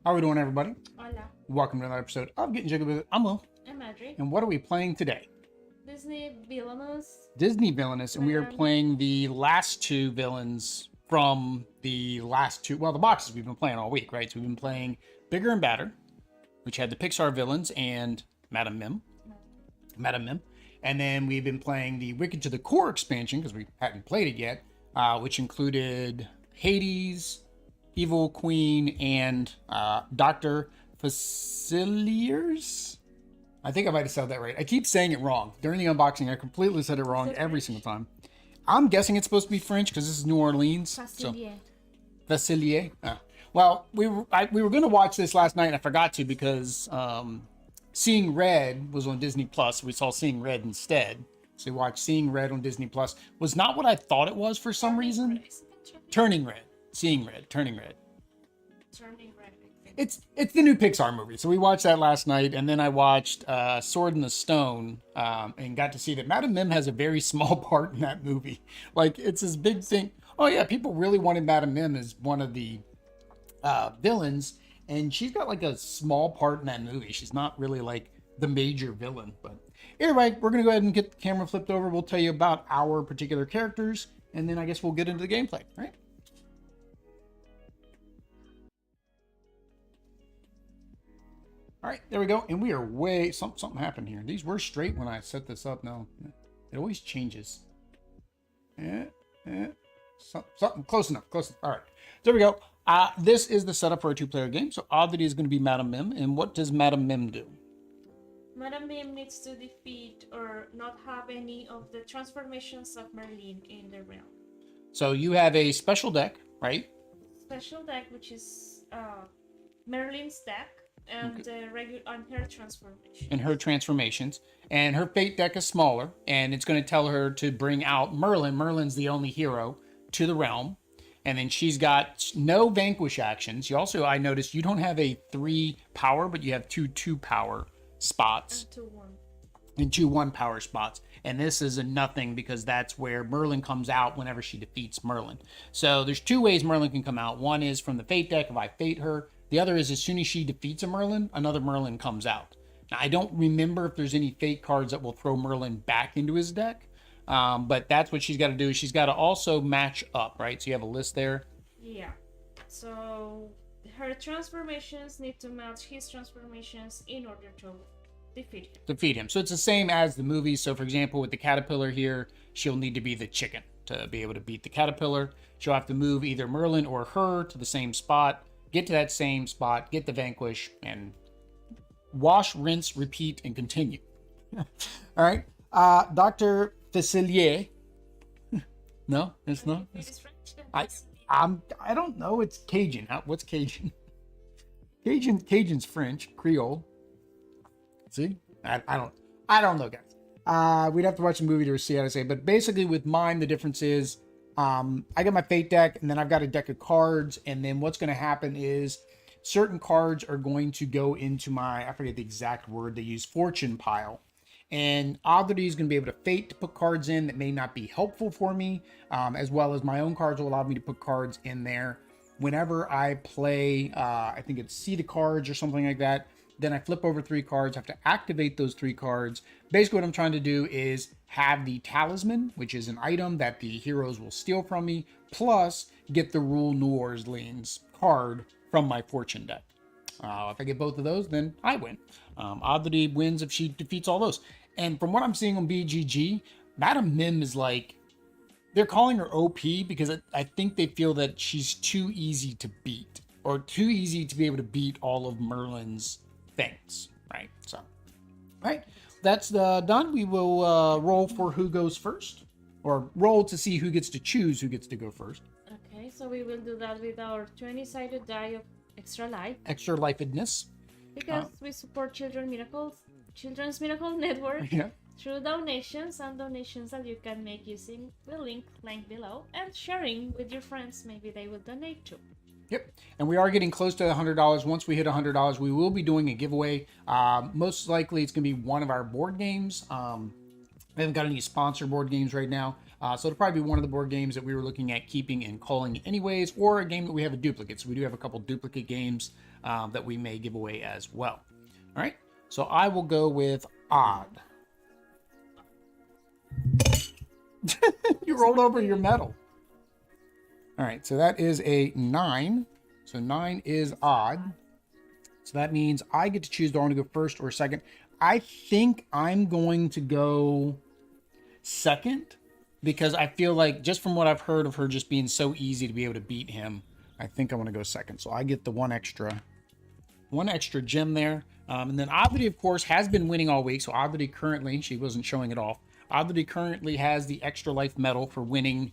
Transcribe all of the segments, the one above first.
How are we doing, everybody? Hola, Welcome to another episode of Getting Jiggy with It. I'm Will. I'm Adri. And what are we playing today? Disney Villainous. Disney Villainous, and we are Man. playing the last two villains from the last two, well, the boxes we've been playing all week, right? So we've been playing Bigger and Badder, which had the Pixar villains, and Madam Mim. And then we've been playing the Wicked to the Core expansion, because we hadn't played it yet, which included Hades, Evil Queen, and Dr. Faciliers. I think I might have said that right. I keep saying it wrong. During the unboxing, I completely said it wrong every single time. I'm guessing it's supposed to be French because this is New Orleans. Facilier. So, Facilier. Well, we were going to watch this last night and I forgot to because Seeing Red was on Disney Plus. We saw Seeing Red instead. So we watched Seeing Red on Disney Plus. Was not what I thought it was for some reason. Turning Red. Seeing Red. Turning Red. Turning Red. It's the new Pixar movie. So we watched that last night, and then I watched Sword in the Stone, and got to see that Madam Mim has a very small part in that movie. Like, it's this big thing. Oh yeah, people really wanted Madam Mim as one of the villains, and she's got like a small part in that movie. She's not really like the major villain. But anyway, we're gonna go ahead and get the camera flipped over. We'll tell you about our particular characters, and then I guess we'll get into the gameplay, right? All right, there we go. And we are way, something happened here. These were straight when I set this up. No, it always changes. Something close enough, All right, there we go. This is the setup for a two-player game. So Oddity is going to be Madam Mim. And what does Madam Mim do? Madam Mim needs to defeat or not have any of the transformations of Merlin in the realm. So you have a special deck, right? Special deck, which is Merlin's deck. And on her transformation. And her transformations. And her fate deck is smaller. And it's going to tell her to bring out Merlin. Merlin's the only hero to the realm. And then she's got no vanquish actions. You also, I noticed, you don't have a 3 power, but you have 2 power spots. And 2 1 power spots. And this is a nothing because that's where Merlin comes out whenever she defeats Merlin. So there's 2 ways Merlin can come out. One is from the fate deck if I fate her. The other is as soon as she defeats a Merlin, another Merlin comes out. Now, I don't remember if there's any fate cards that will throw Merlin back into his deck. But that's what she's got to do. She's got to also match up, right? So you have a list there. Yeah. So her transformations need to match his transformations in order to defeat him. So it's the same as the movie. So for example, with the caterpillar here, she'll need to be the chicken to be able to beat the caterpillar. She'll have to move either Merlin or her to the same spot. Get to that same spot, get the vanquish, and wash, rinse, repeat, and continue. All right. Dr. Facilier. No, it's not. I don't know. It's Cajun. What's Cajun? Cajun's French, Creole. See, I don't know, guys. We'd have to watch the movie to see how to say it. But basically, with mine, the difference is. I got my fate deck, and then I've got a deck of cards, and then what's going to happen is certain cards are going to go into my, I forget the exact word they use, fortune pile. And Oddity is going to be able to fate to put cards in that may not be helpful for me, as well as my own cards will allow me to put cards in there. Whenever I play, I think it's see the cards or something like that, then I flip over 3 cards, have to activate those 3 cards. Basically what I'm trying to do is have the talisman, which is an item that the heroes will steal from me, plus get the Rule New Orleans card from my fortune deck. If I get both of those, then I win. Oddity wins if she defeats all those. And from what I'm seeing on BGG, Madam Mim is like, they're calling her OP because I think they feel that she's too easy to beat, or too easy to be able to beat all of Merlin's things, right? So, all right, that's done. We will roll for who goes first, or roll to see who gets to choose who gets to go first. Okay, so we will do that with our 20-sided die of extra life. Extra lifedness. Because we support Children's Miracle Network through donations that you can make using the link below and sharing with your friends. Maybe they will donate too. Yep. And we are getting close to $100. Once we hit $100, we will be doing a giveaway. Most likely it's going to be one of our board games. We haven't got any sponsor board games right now. So it'll probably be one of the board games that we were looking at keeping and calling anyways, or a game that we have a duplicate. So we do have a couple duplicate games that we may give away as well. All right, so I will go with odd. You rolled over your medal. All right, so that is a 9. So 9 is odd. So that means I get to choose, do I want to go first or second? I think I'm going to go second, because I feel like, just from what I've heard of her just being so easy to be able to beat him, I think I want to go second. So I get the one extra gem there. And then Oddity, of course, has been winning all week. So Oddity currently, she wasn't showing it off. Oddity currently has the extra life medal for winning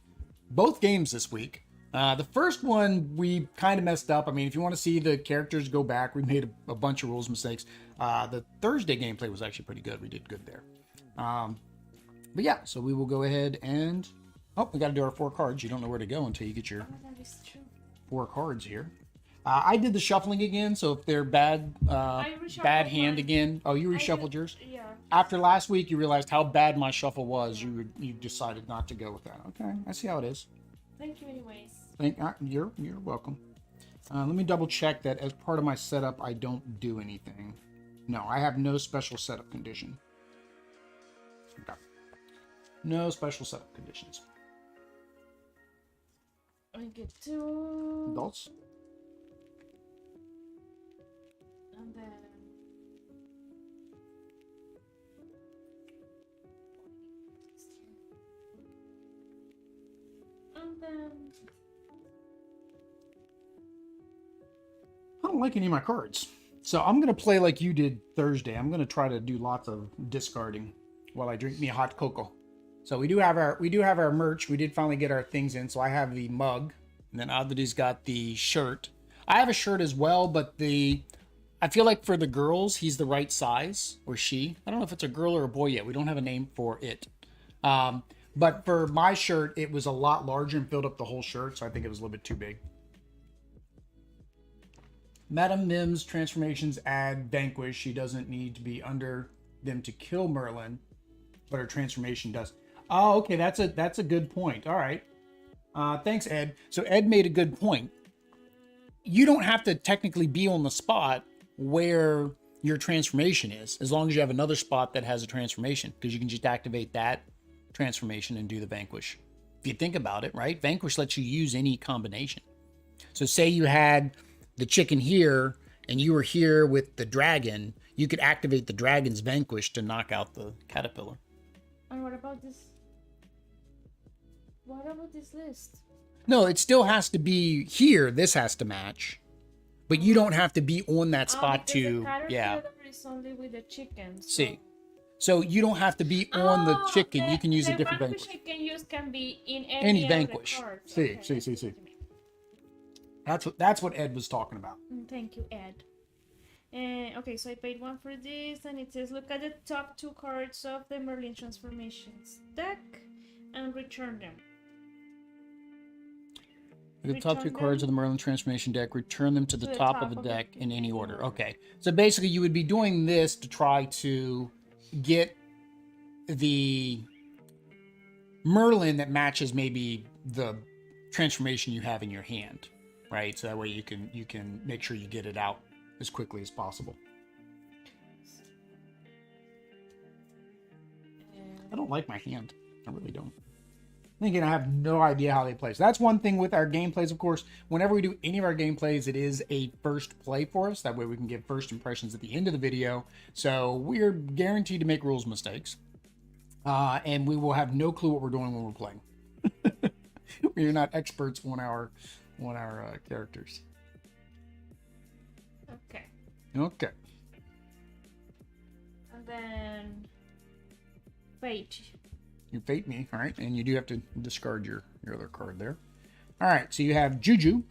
both games this week. The first one, we kind of messed up. I mean, if you want to see the characters, go back. We made a bunch of rules mistakes. The Thursday gameplay was actually pretty good. We did good there. But yeah, so we will go ahead and... Oh, we got to do our 4 cards. You don't know where to go until you get your 4 cards here. I did the shuffling again, so if they're bad hand again... Oh, you reshuffled yours? Yeah. After last week, you realized how bad my shuffle was. You decided not to go with that. Okay, I see how it is. Thank you anyways. You're welcome. Let me double check that as part of my setup, I don't do anything. No, I have no special setup condition. Okay. No special setup conditions. I get 2 Adults. And then I don't like any of my cards. So I'm going to play like you did Thursday. I'm going to try to do lots of discarding while I drink me a hot cocoa. So we do have our merch. We did finally get our things in. So I have the mug, and then Oddity's got the shirt. I have a shirt as well, but I feel like for the girls, he's the right size, or she. I don't know if it's a girl or a boy yet. We don't have a name for it. But for my shirt, it was a lot larger and filled up the whole shirt, so I think it was a little bit too big. Madam Mim's transformations add Vanquish. She doesn't need to be under them to kill Merlin, but her transformation does. Oh, okay, that's a good point. All right. Thanks, Ed. So Ed made a good point. You don't have to technically be on the spot where your transformation is, as long as you have another spot that has a transformation, because you can just activate that transformation and do the Vanquish. If you think about it, right? Vanquish lets you use any combination. So say you had the chicken here and you were here with the dragon, you could activate the dragon's Vanquish to knock out the caterpillar. And what about this? What about this list? No, it still has to be here. This has to match. But you don't have to be on that spot to... The yeah. is only with the chicken. So. See. So you don't have to be on the chicken. You can use a different Vanquish. The Vanquish you can use can be in any Vanquish. Okay. See. That's what Ed was talking about. Thank you, Ed. Okay, so I paid 1 for this, and it says look at the top 2 cards of the Merlin Transformations deck and return them. Look at the top 2 cards of the Merlin Transformation deck, return them to the top of the deck in any order. Okay, so basically you would be doing this to try to get the Merlin that matches maybe the transformation you have in your hand, right? So that way you can make sure you get it out as quickly as possible. I don't like my hand. I really don't. Again, I have no idea how they play. So that's one thing with our gameplays, of course. Whenever we do any of our gameplays, it is a first play for us. That way we can give first impressions at the end of the video. So we're guaranteed to make rules mistakes. And we will have no clue what we're doing when we're playing. We are not experts on our characters. Okay. Okay. And then fate. You fate me, all right? And you do have to discard your other card there. All right, so you have Juju.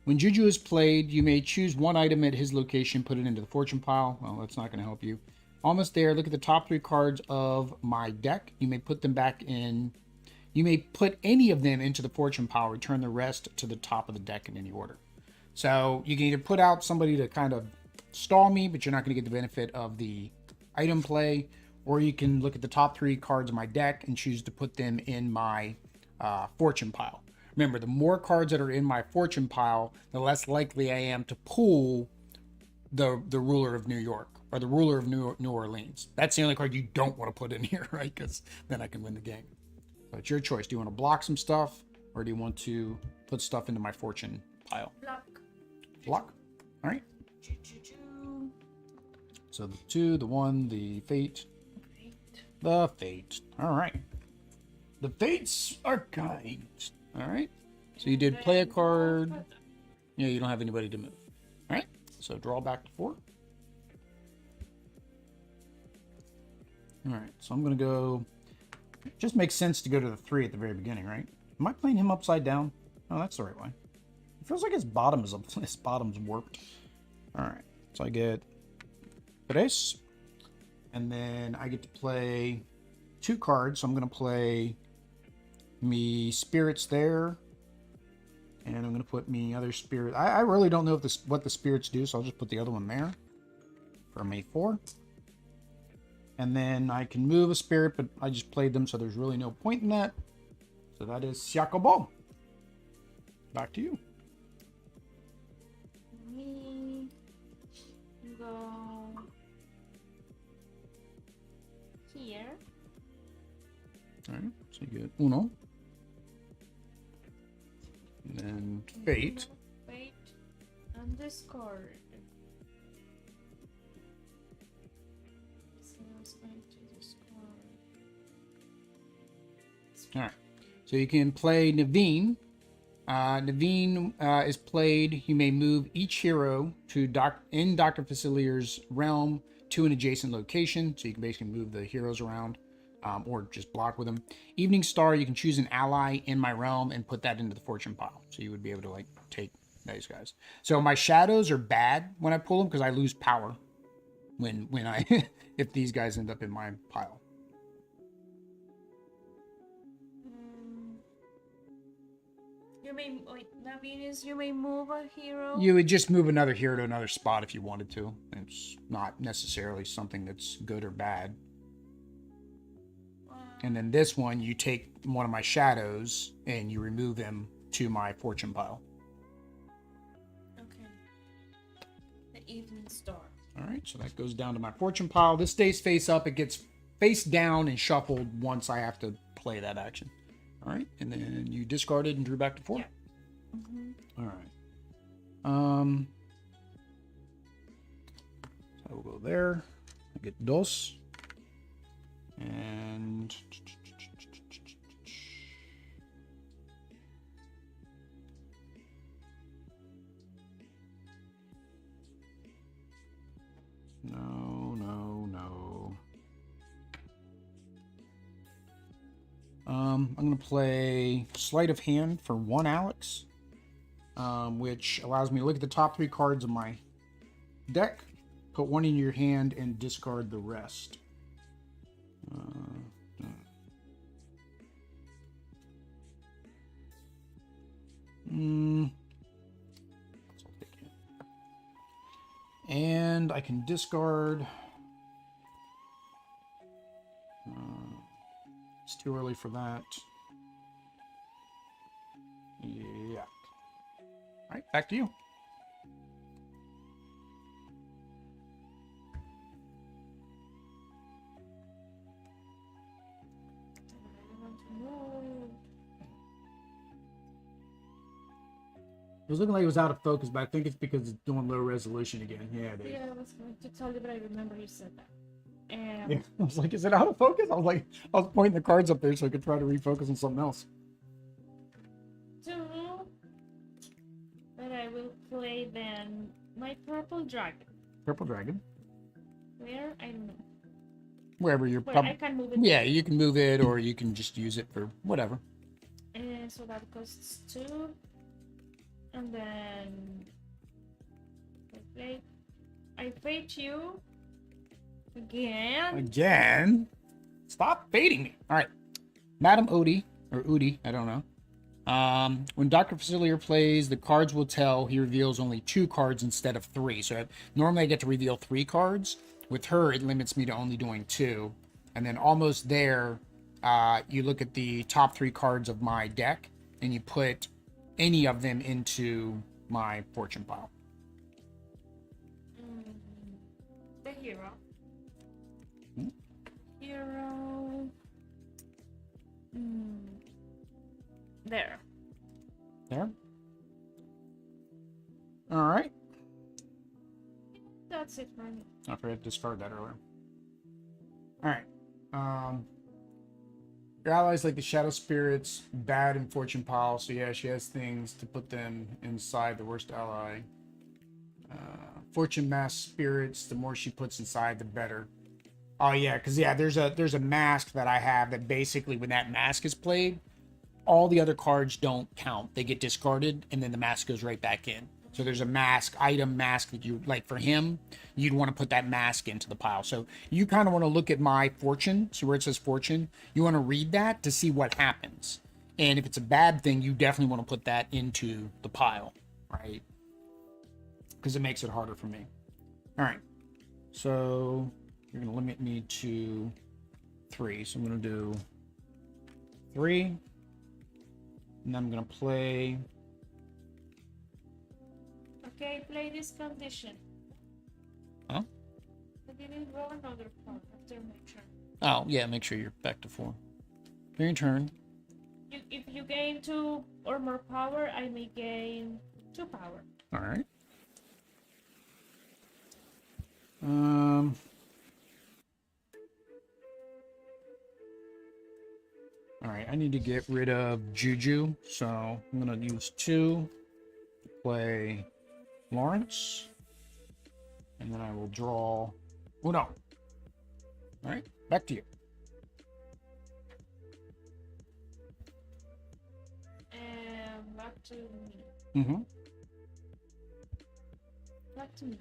When Juju is played, you may choose one item at his location, put it into the fortune pile. Well, that's not going to help you. Almost there. Look at the top 3 cards of my deck. You may put them back in. You may put any of them into the fortune pile. Return the rest to the top of the deck in any order. So you can either put out somebody to kind of stall me, but you're not going to get the benefit of the item play. Or you can look at the top 3 cards of my deck and choose to put them in my fortune pile. Remember, the more cards that are in my fortune pile, the less likely I am to pull the ruler of New York or the ruler of New Orleans. That's the only card you don't want to put in here, right? Because then I can win the game. So it's your choice. Do you want to block some stuff, or do you want to put stuff into my fortune pile? Block. Block. All right. So the 2, the 1, the fate. The fate. All right. The fates are kind. All right. So you did play a card. Yeah, you don't have anybody to move. All right. So draw back to 4. All right. So I'm going to go. It just makes sense to go to the 3 at the very beginning, right? Am I playing him upside down? Oh, that's the right way. It feels like his bottom is his bottom's warped. All right. So I get tres. And then I get to play 2 cards. So I'm going to play me spirits there. And I'm going to put me other spirit. I really don't know if what the spirits do. So I'll just put the other one there for me 4. And then I can move a spirit, but I just played them. So there's really no point in that. So that is se acabó. Back to you. Me go here. All right, so you get uno. And then fate. Fate and discard. So I was going to discard. All right, so you can play Naveen. Naveen is played. You may move each hero to Dr. Facilier's realm to an adjacent location. So you can basically move the heroes around or just block with them. Evening Star, you can choose an ally in my realm and put that into the fortune pile. So you would be able to like take those guys. So my shadows are bad when I pull them because I lose power when I if these guys end up in my pile. You may wait. That means you may move a hero. You would just move another hero to another spot if you wanted to. It's not necessarily something that's good or bad. And then this one, you take one of my shadows and you remove him to my fortune pile. Okay. The Evening Star. All right, so that goes down to my fortune pile. This stays face up. It gets face down and shuffled once I have to play that action. All right, and then you discarded and drew back to 4. Yeah. Mm-hmm. All right. So I will go there. I get dos. And no. I'm gonna play Sleight of Hand for 1 Alex, which allows me to look at the top 3 cards of my deck, put 1 in your hand, and discard the rest. And I can discard. It's too early for that. Yeah. All right, back to you. It was looking like it was out of focus, but I think it's because it's doing low resolution again. Yeah, it is. Yeah, I was going to tell you, but I remember you said that. Yeah, I was like, is it out of focus? I was pointing the cards up there so I could try to refocus on something else. 2. But I will play then my Purple Dragon. Purple Dragon. Where? I don't know. Wherever you're Where I can move it. Yeah, you can move it or you can just use it for whatever. And so that costs 2. And then I fate you again. Again? Stop fading me. All right. Madam Odie, or Udi, I don't know. When Dr. Facilier plays, the cards will tell he reveals only 2 cards instead of 3. So normally I get to reveal 3 cards. With her, it limits me to only doing 2. And then almost there, you look at the top 3 cards of my deck, and you put any of them into my fortune pile. hero. Hmm? Hero. There. There. All right. That's it for me. I forgot to discard that earlier. All right. Your allies like the Shadow Spirits, bad in Fortune pile, so yeah, she has things to put them inside the worst ally. Fortune Mask Spirits, the more she puts inside, the better. Oh yeah, because yeah, there's a mask that I have that basically when that mask is played, all the other cards don't count. They get discarded, and then the mask goes right back in. So there's a item mask that you, like for him, you'd want to put that mask into the pile. So you kind of want to look at my fortune, see where it says fortune. You want to read that to see what happens. And if it's a bad thing, you definitely want to put that into the pile, right? Because it makes it harder for me. All right. So you're going to limit me to 3. So I'm going to do 3. And I'm going to play... Okay, play this condition. Huh? I didn't roll another card after my turn. Oh, yeah, make sure you're back to 4. During your turn. If you gain 2 or more power, I may gain 2 power. All right. All right, I need to get rid of Juju, so I'm going to use 2 to play Lawrence, and then I will draw Uno. All right, back to you. And back to me. Mm-hmm. Back to me.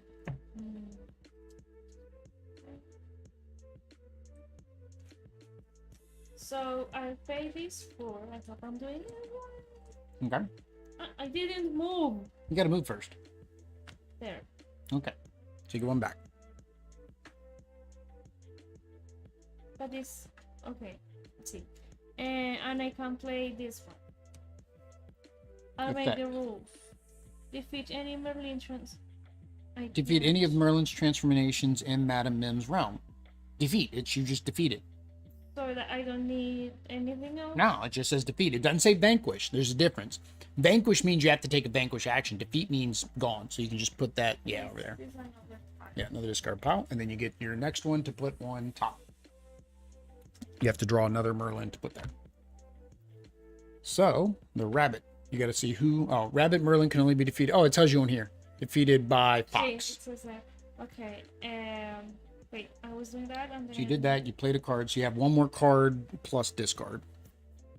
So I pay this 4. I thought I'm doing it. Okay. I didn't move. You got to move first. There. Okay. So you go one back. But this. Okay. Let's see. And I can play this one. I'll make the rules. Defeat any Merlin Defeat any of Merlin's transformations in Madam Mim's realm. Defeat. You just defeated. So that I don't need anything else? No, it just says defeat. It doesn't say vanquish. There's a difference. Vanquish means you have to take a vanquish action. Defeat means gone. So you can just put that, over there. Yeah, another discard pile. And then you get your next one to put on top. You have to draw another Merlin to put there. So, the rabbit. You got to see who... Oh, rabbit Merlin can only be defeated... Oh, it tells you on here. Defeated by Fox. See, it says that. Okay, wait, I was doing that and then... So you did that, you played a card, so you have one more card plus discard.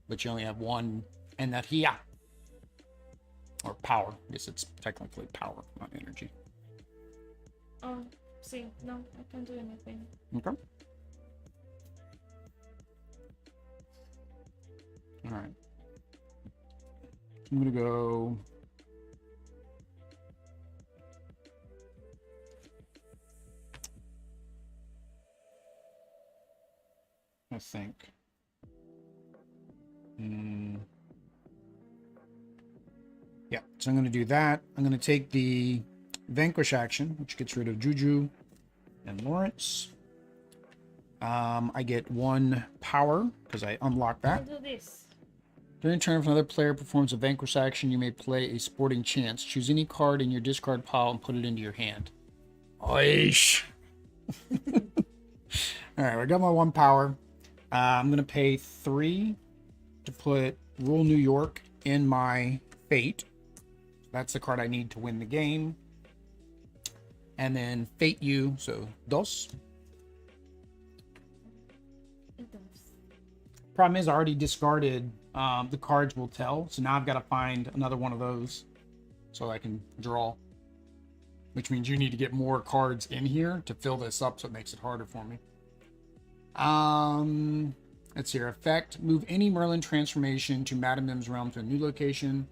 But you only have one energía. Or power. I guess it's technically power, not energy. Oh, see, no, I can't do anything. Okay. Alright. I'm gonna go... I think. Yeah, so I'm going to do that. I'm going to take the Vanquish action, which gets rid of Juju and Lawrence. I get 1 power because I unlock that. I'll do this. During turn, if another player performs a Vanquish action, you may play a Sporting Chance. Choose any card in your discard pile and put it into your hand. Oish! Alright, I got my 1 power. I'm going to pay 3 to put Rule New York in my Fate. That's the card I need to win the game. And then Fate You, so dos. It does. Problem is I already discarded the cards will tell. So now I've got to find another one of those so I can draw. Which means you need to get more cards in here to fill this up so it makes it harder for me. Let's see here. Effect. Move any Merlin transformation to Madam Mim's realm to a new location.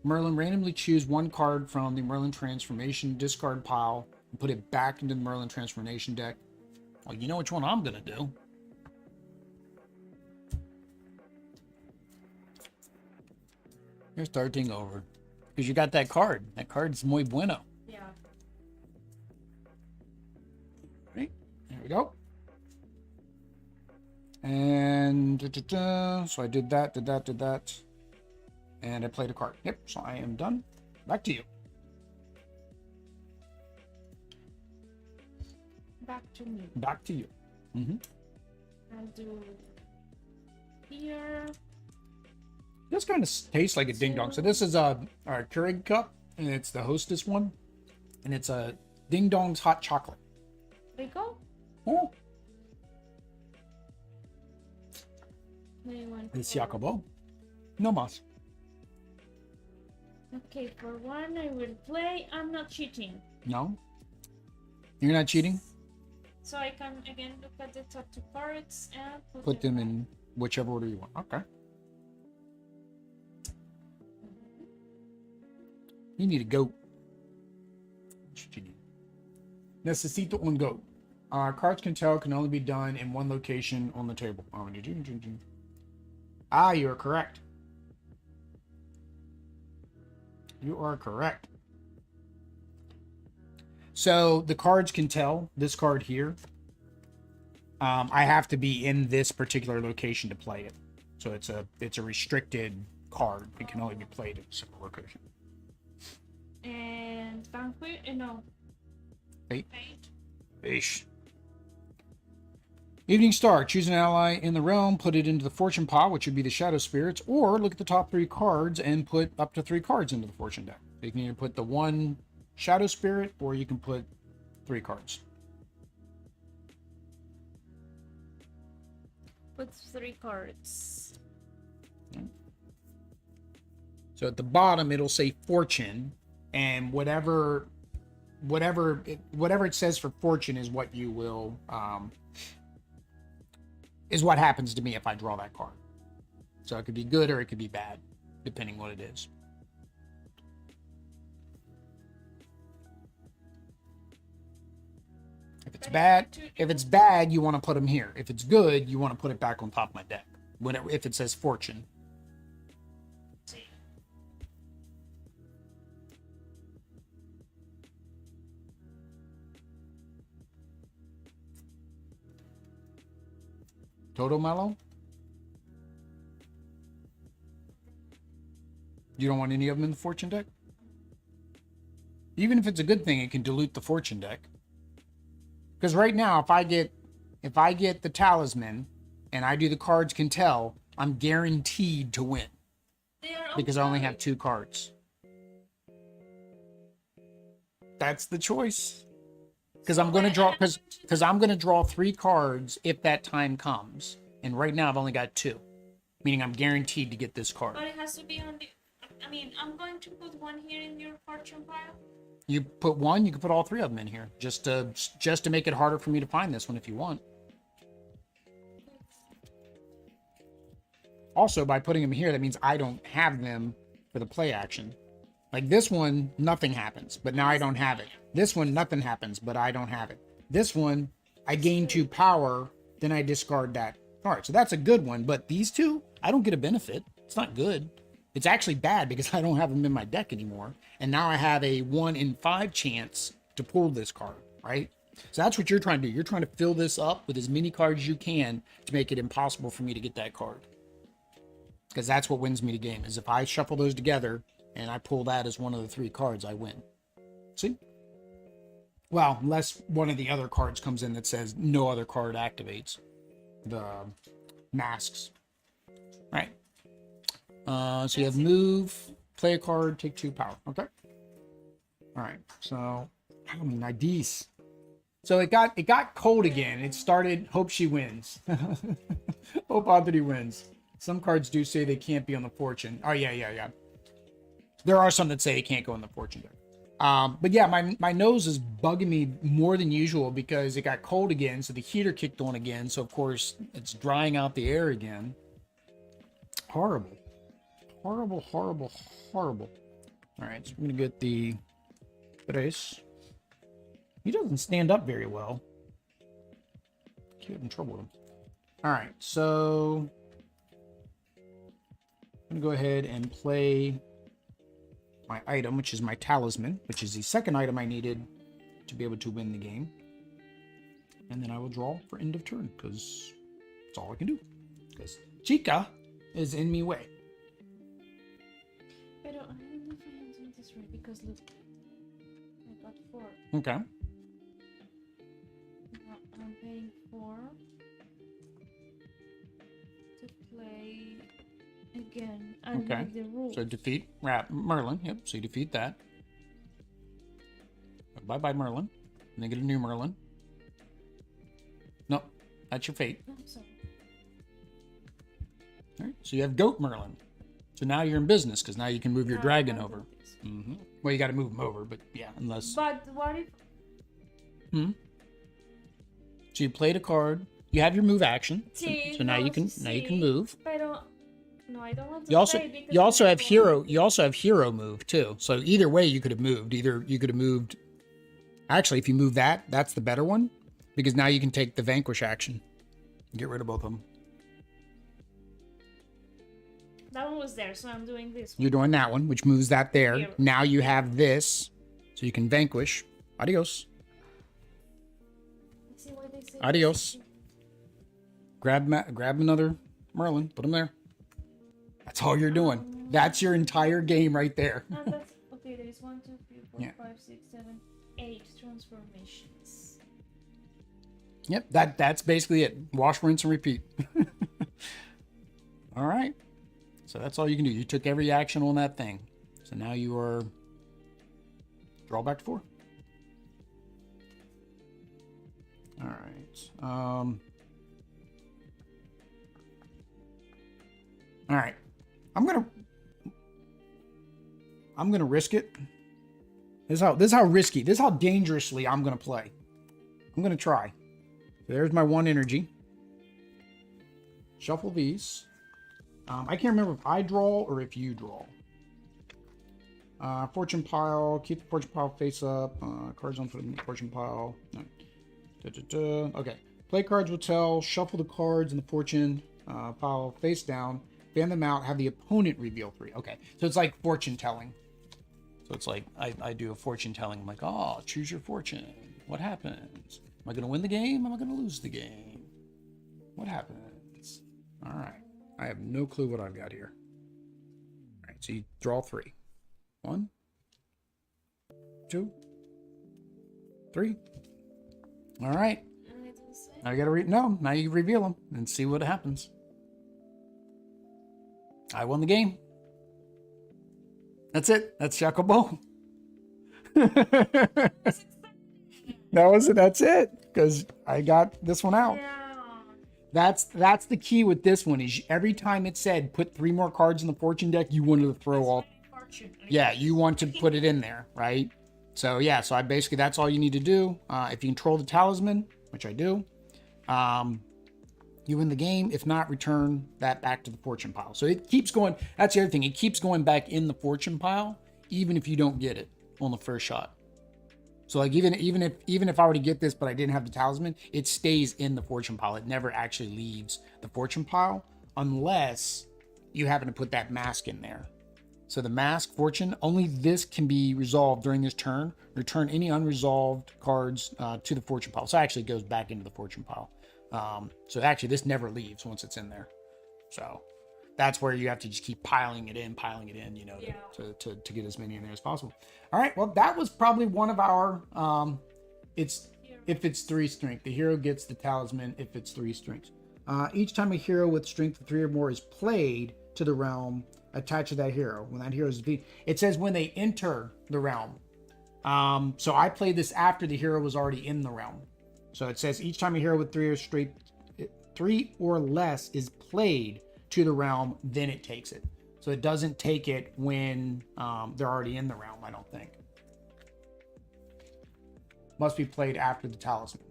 Merlin, randomly choose 1 card from the Merlin transformation discard pile and put it back into the Merlin transformation deck. Well, you know which one I'm going to do. You're starting over. Because you got that card. That card's muy bueno. Yeah. Right, there we go. And so I did that, did that. And I played a card. Yep, so I am done. Back to you. Back to me. Back to you. Mm-hmm. I'll do here. This kind of tastes like a ding dong. So this is a Keurig cup, and it's the Hostess one, and it's a Ding Dong's hot chocolate. There you go. Oh, It's se acabó. No más. Okay, for one I will play. I'm not cheating. No? You're not cheating? So I can again look at the top 2 cards and Put them in whichever order you want. Okay. You need a goat. That's what you need. Necesito un goat. Cards can tell can only be done in one location on the table. Ah, you are correct. You are correct. So the cards can tell. This card here, I have to be in this particular location to play it. So it's a restricted card. It can only be played in a single location. And banquet, no. Fate. Ish. Evening Star. Choose an ally in the realm, put it into the fortune pile, which would be the shadow spirits, or look at the top 3 cards and put up to 3 cards into the fortune deck. You can either put the 1 shadow spirit, or you can put 3 cards. Put 3 cards. So at the bottom, it'll say fortune, and whatever it says for fortune is what you will, is what happens to me if I draw that card. So it could be good or it could be bad, depending what it is. If it's bad, you want to put them here. If it's good, you want to put it back on top of my deck. If it says fortune. Toto Mellow? You don't want any of them in the fortune deck? Even if it's a good thing, it can dilute the fortune deck. Because right now, if I get the talisman and I do the cards can tell, I'm guaranteed to win. Because I only have 2 cards. That's the choice. Because I'm gonna draw 3 cards if that time comes. And right now I've only got 2. Meaning I'm guaranteed to get this card. But it has to be on the, I mean, I'm going to put 1 here in your fortune pile. You put 1, you can put all 3 of them in here. Just to make it harder for me to find this one if you want. Also, by putting them here, that means I don't have them for the play action. Like this one, nothing happens, but now I don't have it. This one, nothing happens, but I don't have it. This one, I gain 2 power, then I discard that card. So that's a good one, but these 2, I don't get a benefit. It's not good. It's actually bad because I don't have them in my deck anymore. And now I have a 1 in 5 chance to pull this card, right? So that's what you're trying to do. You're trying to fill this up with as many cards as you can to make it impossible for me to get that card. Because that's what wins me the game, is if I shuffle those together and I pull that as one of the 3 cards, I win. See? Well, unless one of the other cards comes in that says no other card activates the masks. All right. So you have move, play a card, take 2 power. Okay. All right. So, nice. So it got cold again. It started. Hope she wins. Hope Anthony wins. Some cards do say they can't be on the fortune. Oh yeah. There are some that say they can't go on the fortune deck. But yeah, my nose is bugging me more than usual because it got cold again. So the heater kicked on again. So of course it's drying out the air again. Horrible. Horrible. All right, so I'm going to get the brace. He doesn't stand up very well. Get in trouble with him. All right, so I'm going to go ahead and play my item, which is my talisman, which is the second item I needed to be able to win the game. And then I will draw for end of turn, because that's all I can do. Because Chica is in me way. Pero I don't know if I am doing this right, because look, I got 4. Okay. Now I'm paying 4 to play again. I like the rules. So defeat Merlin. Yep, so you defeat that. Bye-bye, Merlin. And then get a new Merlin. No, that's your fate. I'm sorry. All right, so you have Goat Merlin. So now you're in business, because now you can move your dragon over. Well, you got to move him over, but yeah, unless... But what if... So you played a card. You have your move action. Sí, so now you can move. Pero... No, I don't want to You also have hero move too. So either way you could have moved. Either you could have moved. Actually, if you move that, that's the better one, because now you can take the vanquish action. Get rid of both of them. That one was there, so I'm doing this one. You're doing that one, which moves that there. Here. Now you have this, so you can vanquish. Adios. Let's see why they say Adios. Grab another Merlin. Put him there. That's all you're doing. That's your entire game right there. And that's, okay, there's 1, 2, 3, 4, Yeah. 5, 6, 7, 8 transformations. Yep, that's basically it. Wash, rinse, and repeat. All right. So that's all you can do. You took every action on that thing. So now you are draw back to 4. All right. All right. I'm gonna risk it. This is how risky. This is how dangerously I'm gonna play. I'm gonna try. There's my 1 energy. Shuffle these. I can't remember if I draw or if you draw. Fortune pile. Keep the fortune pile face up. Cards on for the fortune pile. No. Okay. Play cards will tell. Shuffle the cards in the fortune pile face down. Fan them out. Have the opponent reveal 3. Okay. So it's like fortune telling. So it's like I do a fortune telling. I'm like, oh, choose your fortune. What happens? Am I going to win the game? Am I going to lose the game? What happens? All right. I have no clue what I've got here. All right. So you draw 3. 1, 2, 3. All right. Now you got to now you reveal them and see what happens. I won the game. That's it. That's Chocobo. That's it. Because I got this one out. Yeah. That's the key with this one is every time it said put 3 more cards in the fortune deck, you wanted to throw all. Yeah, you want to put it in there, right? So yeah, so I basically that's all you need to do. If you control the talisman, which I do, you win the game. If not, return that back to the fortune pile. So it keeps going. That's the other thing. It keeps going back in the fortune pile, even if you don't get it on the first shot. So like even if I were to get this, but I didn't have the talisman, it stays in the fortune pile. It never actually leaves the fortune pile unless you happen to put that mask in there. So the mask fortune, only this can be resolved during this turn. Return any unresolved cards to the fortune pile. So actually it goes back into the fortune pile. So actually this never leaves once it's in there. So that's where you have to just keep piling it in, you know, to get as many in there as possible. All right, well, that was probably one of our, if it's 3 strength, the hero gets the talisman if it's 3 strengths. Each time a hero with strength of 3 or more is played to the realm, attached to that hero. When that hero is defeated, it says when they enter the realm. So I played this after the hero was already in the realm. So it says each time a hero with 3 or less is played to the realm, then it takes it. So it doesn't take it when they're already in the realm, I don't think. Must be played after the talisman.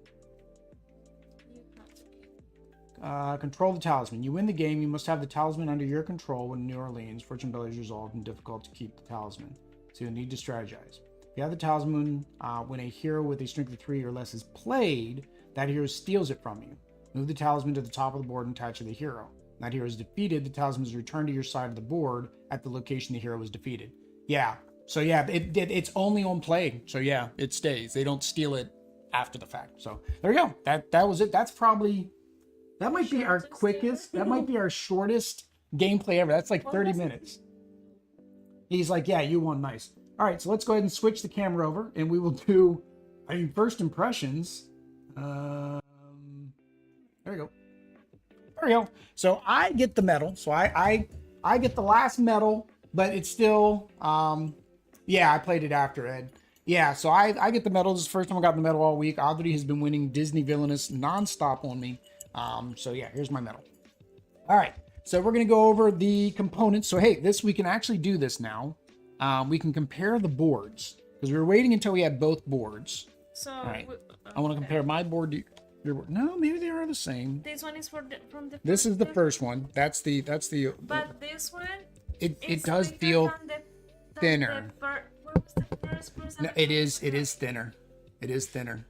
Control the talisman. You win the game. You must have the talisman under your control when New Orleans Fortune Belly is resolved and difficult to keep the talisman. So you'll need to strategize. If you have the talisman, when a hero with a strength of 3 or less is played, that hero steals it from you. Move the talisman to the top of the board and attach to the hero. When that hero is defeated, the talisman is returned to your side of the board at the location the hero was defeated. Yeah. So yeah, it's only on play. So yeah, it stays. They don't steal it after the fact. So there you go. That was it. That might be our quickest. That might be our shortest gameplay ever. That's like 30 minutes. He's like, yeah, you won. Nice. All right, so let's go ahead and switch the camera over, and we will do, first impressions. There we go. There we go. So I get the medal. So I get the last medal, but it's still, yeah, I played it after Ed. Yeah, so I get the medal. This is the first time I got the medal all week. Audrey has been winning Disney Villainous nonstop on me. So yeah, here's my medal. All right, so we're gonna go over the components. So hey, we can actually do this now. We can compare the boards because we were waiting until we had both boards. So all right, I want to compare my board to your board. No, maybe they are the same. This one is from the. This is the first one. That's the. But this one. It does feel thinner. No, it is thinner. It is thinner.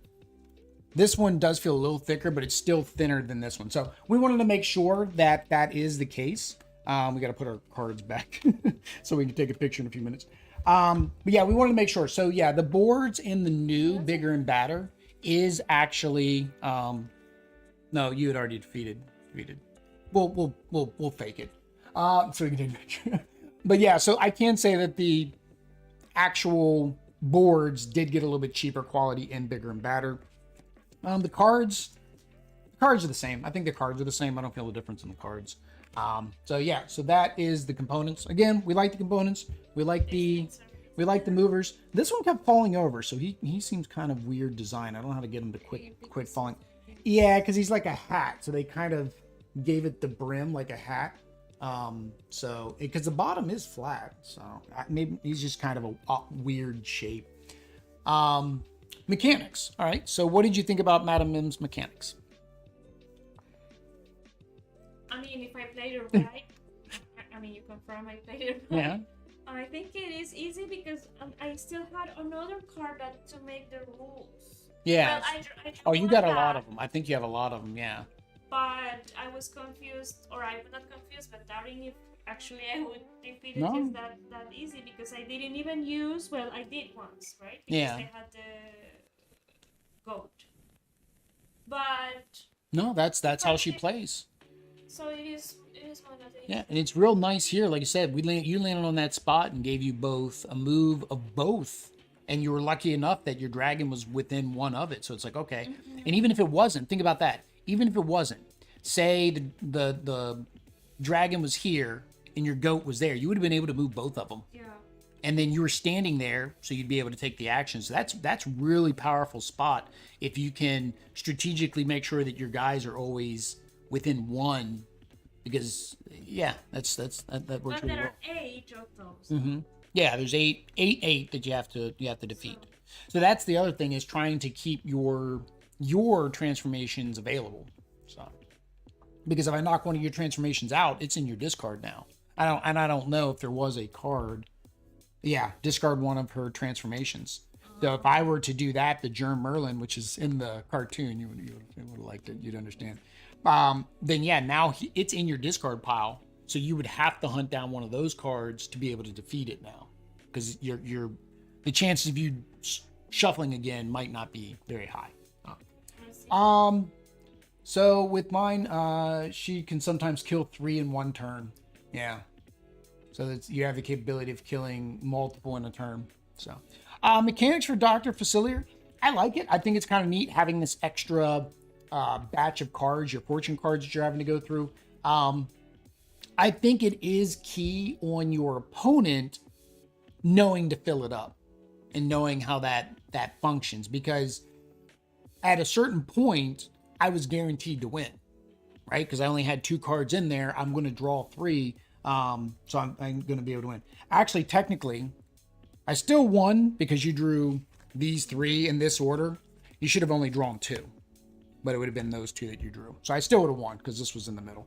This one does feel a little thicker, but it's still thinner than this one. So we wanted to make sure that that is the case. We got to put our cards back so we can take a picture in a few minutes. But yeah, we wanted to make sure. So yeah, the boards in the new Bigger and Badder is actually, no, you had already defeated. We'll fake it. So we can take a picture. But yeah, so I can say that the actual boards did get a little bit cheaper quality in Bigger and Badder. The cards are the same. I think the cards are the same. I don't feel the difference in the cards. So yeah, so that is the components. Again, we like the components. We like the movers. This one kept falling over, so he seems kind of weird design. I don't know how to get him to quit falling. Yeah, because he's like a hat, so they kind of gave it the brim like a hat. So because the bottom is flat, so maybe he's just kind of a weird shape. Mechanics. All right. So what did you think about Madam Mim's mechanics? I mean, if I played it right, I mean, you confirm I played it right. Yeah. I think it is easy because I still had another card to make the rules. Yeah. Well, you got a lot of them. I think you have a lot of them. Yeah. But I was confused, or I'm not confused, but doubting if actually I would defeat it is that easy because I didn't even use. Well, I did once, right? Because yeah. I had the goat. But no, that's how she plays. So it is one of the. Yeah, and it's real nice here. Like I said, you landed on that spot and gave you both a move of both, and you were lucky enough that your dragon was within one of it. So it's like okay, and even if it wasn't, think about that. Even if it wasn't, say the dragon was here and your goat was there, you would have been able to move both of them. Yeah. And then you were standing there, so you'd be able to take the action. So that's really powerful spot if you can strategically make sure that your guys are always within one, because yeah, that works really well. But there are 8 of those. Mm-hmm. Yeah, there's eight that you have to defeat. So that's the other thing is trying to keep your transformations available. So because if I knock one of your transformations out, it's in your discard now. I don't know if there was a card. Yeah, discard one of her transformations. So if I were to do that, the Germ Merlin, which is in the cartoon, you would have liked it. You'd understand. Then yeah, now it's in your discard pile. So you would have to hunt down one of those cards to be able to defeat it now, because the chances of you shuffling again might not be very high. So with mine, she can sometimes kill 3 in one turn. Yeah. So you have the capability of killing multiple in a turn. So, mechanics for Dr. Facilier. I like it. I think it's kind of neat having this extra batch of cards, your fortune cards that you're having to go through. I think it is key on your opponent knowing to fill it up and knowing how that functions, because at a certain point, I was guaranteed to win, right? Because I only had 2 cards in there. I'm going to draw 3, so I'm going to be able to win. Actually, technically, I still won because you drew these 3 in this order. You should have only drawn 2, but it would have been those 2 that you drew. So I still would have won because this was in the middle,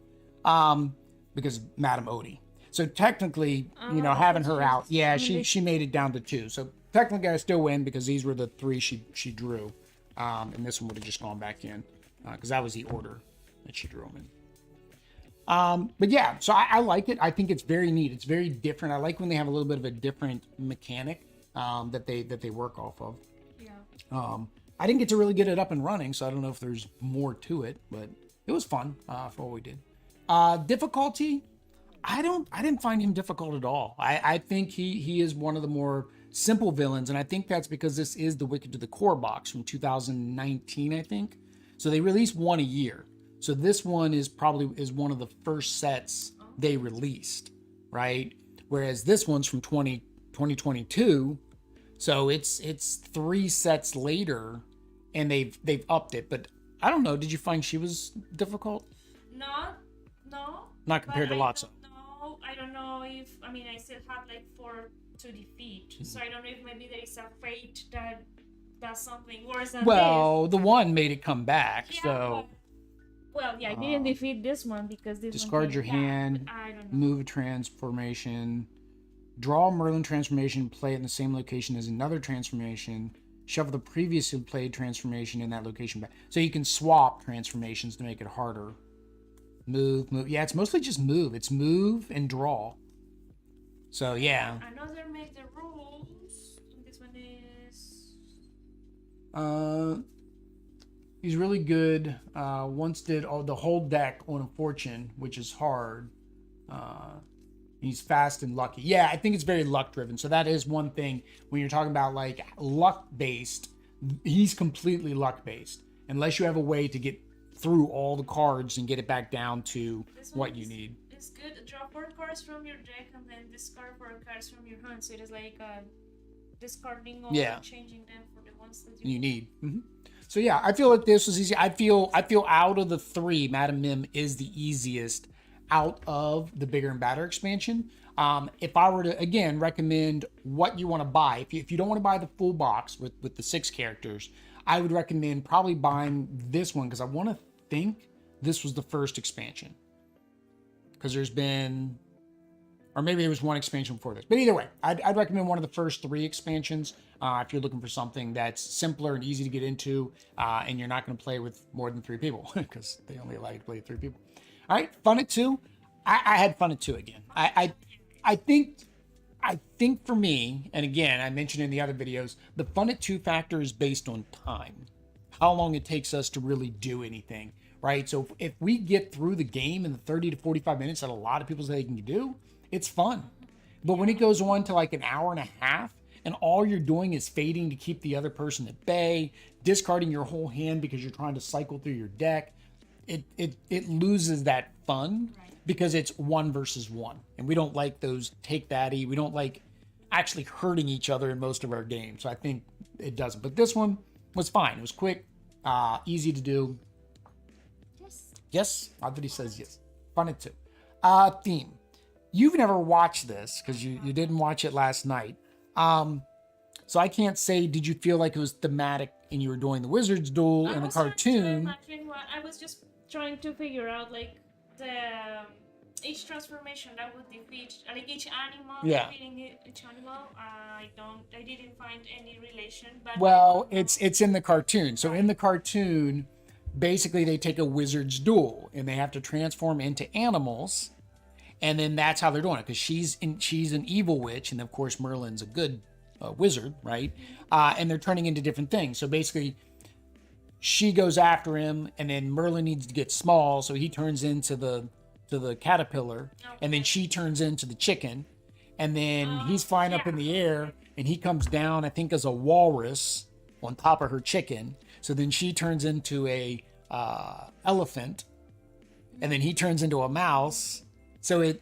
because Madam Odie. So technically, having her out, yeah, she made it down to 2. So technically, I still win because these were the 3 she drew. And this one would have just gone back in because that was the order that she drew them in. But yeah, so I like it. I think it's very neat. It's very different. I like when they have a little bit of a different mechanic that they work off of. Yeah. I didn't get to really get it up and running, so I don't know if there's more to it, but it was fun for what we did. Difficulty, I didn't find him difficult at all. I think he is one of the more simple villains, and I think that's because this is the Wicked to the Core box from 2019, I think. So they release one a year. So this one is one of the first sets they released, right? Whereas this one's from 2022. So it's 3 sets later, and they've upped it. But I don't know. Did you find she was difficult? No. Not compared to Lotso. No, I don't know if I still have like 4 to defeat. So I don't know if maybe there is a fate that does something worse than this. The one made it come back. Yeah, So I didn't defeat this one because this discard one your hand, I don't know. move a transformation, draw a Merlin transformation, play it in the same location as another transformation, shuffle the previously played transformation in that location back. So you can swap transformations to make it harder. Move. Yeah, it's mostly just move. It's move and draw. So yeah. Another make the rules. This one is. He's really good. Once did the whole deck on a fortune, which is hard. He's fast and lucky. Yeah, I think it's very luck driven. So that is one thing when you're talking about like luck based. He's completely luck based, unless you have a way to get through all the cards and get it back down to what you need. It's good. Draw 4 cards from your deck and then discard 4 cards from your hand. So it is like discarding or changing them for the ones that you need. Mm-hmm. So yeah, I feel like this was easy. I feel out of the 3, Madam Mim is the easiest out of the bigger and badder expansion. If I were to again recommend what you want to buy, if you don't want to buy the full box with the 6 characters, I would recommend probably buying this one because I want to think this was the first expansion. Because there's been, or maybe there was one expansion before this. But either way, I'd recommend one of the first 3 expansions if you're looking for something that's simpler and easy to get into, and you're not going to play with more than 3 people because they only allow you to play 3 people. All right, fun at 2. I had fun at 2 again. I think for me, and again, I mentioned in the other videos, the fun at 2 factor is based on time. How long it takes us to really do anything, right? So if we get through the game in the 30 to 45 minutes that a lot of people say they can do, it's fun. But when it goes on to like an hour and a half, and all you're doing is fading to keep the other person at bay, discarding your whole hand because you're trying to cycle through your deck, it loses that fun because it's 1 versus 1. And we don't like those take thatty. We don't like actually hurting each other in most of our games. So I think it doesn't. But this one was fine. It was quick, easy to do. Yes? I bet he says yes. Fun at 2. Theme. You've never watched this because you didn't watch it last night. So I can't say, did you feel like it was thematic and you were doing the Wizard's Duel in a cartoon? I was just trying to figure out like each transformation that would defeat like each animal, defeating each animal. I didn't find any relation. But well, it's in the cartoon. So in the cartoon, basically they take a Wizard's Duel and they have to transform into animals, and then that's how they're doing it because she's an evil witch, and of course Merlin's a good wizard, right? And they're turning into different things. So basically, she goes after him, and then Merlin needs to get small, so he turns into the caterpillar, and then she turns into the chicken, and then he's flying up in the air, and he comes down, I think, as a walrus on top of her chicken. So then she turns into a elephant, and then he turns into a mouse. So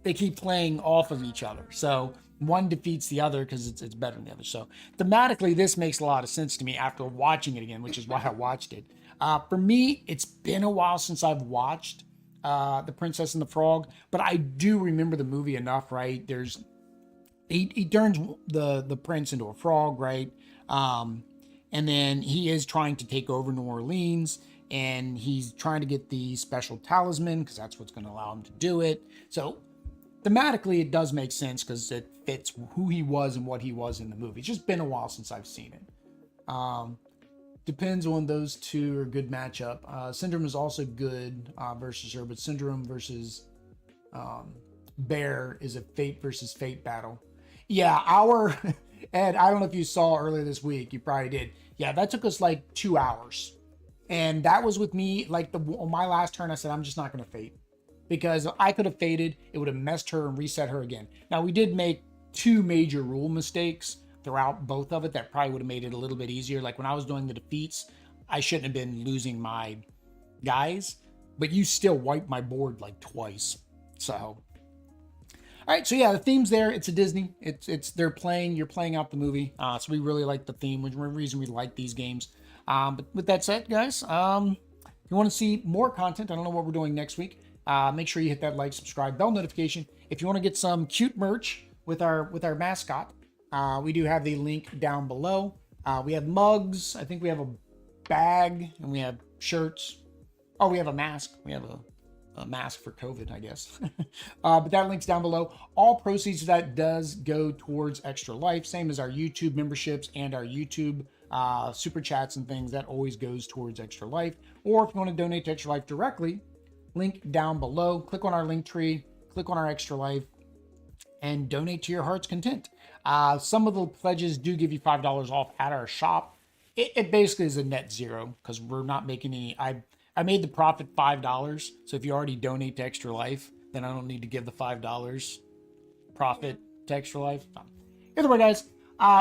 they keep playing off of each other. So one defeats the other because it's better than the other. So thematically, this makes a lot of sense to me after watching it again, which is why I watched it. For me, it's been a while since I've watched The Princess and the Frog, but I do remember the movie enough, right? He turns the prince into a frog, right? And then he is trying to take over New Orleans, and he's trying to get the special talisman because that's what's going to allow him to do it. So thematically, it does make sense because it fits who he was and what he was in the movie. It's just been a while since I've seen it. Depends on those 2 are a good matchup. Syndrome is also good versus her, but Syndrome versus Bear is a fate versus fate battle. Yeah, And I don't know if you saw earlier this week, you probably did. Yeah, that took us like 2 hours. And that was with me, like on my last turn, I said, I'm just not going to fade. Because I could have faded, it would have messed her and reset her again. Now, we did make 2 major rule mistakes throughout both of it that probably would have made it a little bit easier. Like when I was doing the defeats, I shouldn't have been losing my guys, but you still wiped my board like twice. So, all right. So yeah, the theme's there. It's a Disney. You're playing out the movie. So we really like the theme, which is one reason we like these games. But with that said, guys, if you want to see more content, I don't know what we're doing next week. Make sure you hit that like, subscribe, bell notification. If you want to get some cute merch with our mascot, we do have the link down below. We have mugs. I think we have a bag, and we have shirts. Oh, we have a mask. We have a mask for COVID, I guess. But that link's down below. All proceeds of that does go towards Extra Life, same as our YouTube memberships and our YouTube super chats and things. That always goes towards Extra Life. Or if you want to donate to Extra Life directly, link down below. Click on our link tree, click on our Extra Life, and donate to your heart's content. Some of the pledges do give you $5 off at our shop. It basically is a net zero because we're not making any. I made the profit $5. So if you already donate to Extra Life, then I don't need to give the $5 profit to Extra Life. Either way, guys,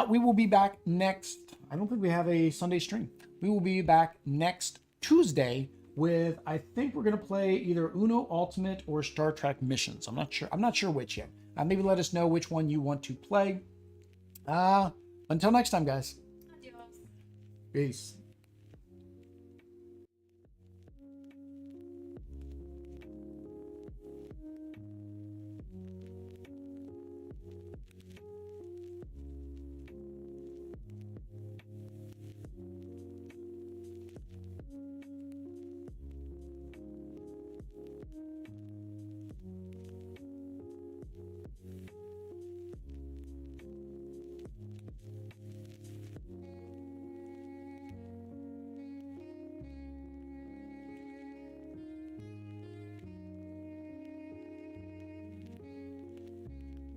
we will be back next. I don't think we have a Sunday stream. We will be back next Tuesday with, I think we're going to play either Uno Ultimate or Star Trek Missions. I'm not sure. I'm not sure which yet. Maybe let us know which one you want to play. Until next time, guys. Adios. Peace.